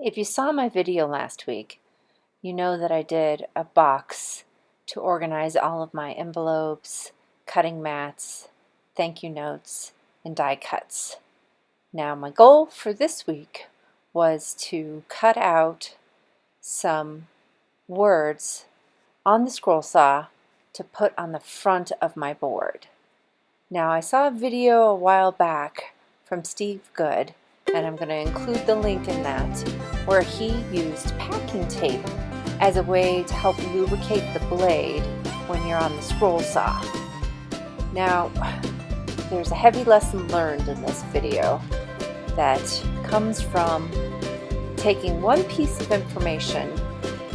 If you saw my video last week, you know that I did a box to organize all of my envelopes, cutting mats, thank you notes, and die cuts. Now my goal for this week was to cut out some words on the scroll saw to put on the front of my board. Now I saw a video a while back from Steve Good, and I'm going to include the link in that, where he used packing tape as a way to help lubricate the blade when you're on the scroll saw. Now, there's a heavy lesson learned in this video that comes from taking one piece of information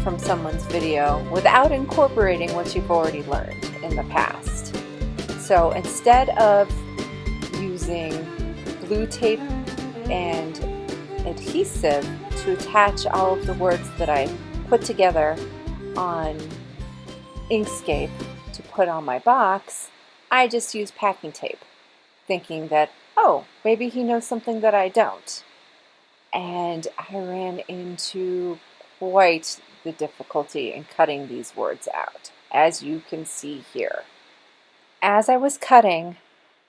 from someone's video without incorporating what you've already learned in the past. So instead of using blue tape and adhesive to attach all of the words that I put together on Inkscape to put on my box, I just used packing tape, thinking that, oh, maybe he knows something that I don't. And I ran into quite the difficulty in cutting these words out, as you can see here. As I was cutting,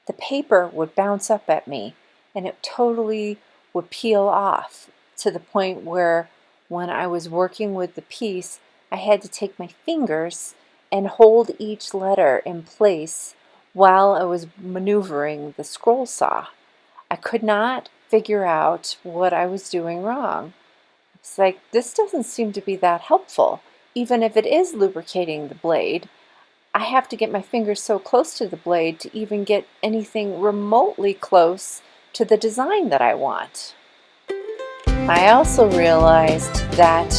the paper would bounce up at me, and it totally would peel off to the point where when I was working with the piece, I had to take my fingers and hold each letter in place while I was maneuvering the scroll saw. I could not figure out what I was doing wrong. It's like, this doesn't seem to be that helpful. Even if it is lubricating the blade, I have to get my fingers so close to the blade to even get anything remotely close to the design that I want. I also realized that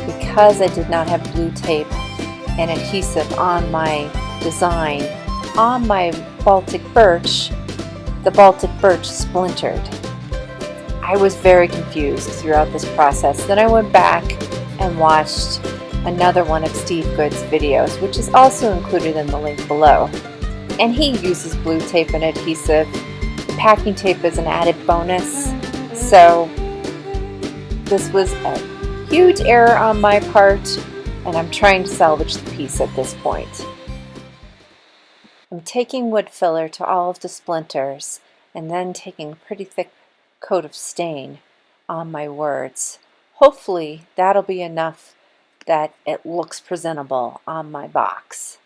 because I did not have blue tape and adhesive on my design, on my Baltic birch, the Baltic birch splintered. I was very confused throughout this process. Then I went back and watched another one of Steve Good's videos, which is also included in the link below. And he uses blue tape and adhesive. Packing tape is an added bonus. So this was a huge error on my part, and I'm trying to salvage the piece at this point. I'm taking wood filler to all of the splinters and then taking a pretty thick coat of stain on my words. Hopefully that'll be enough that it looks presentable on my box.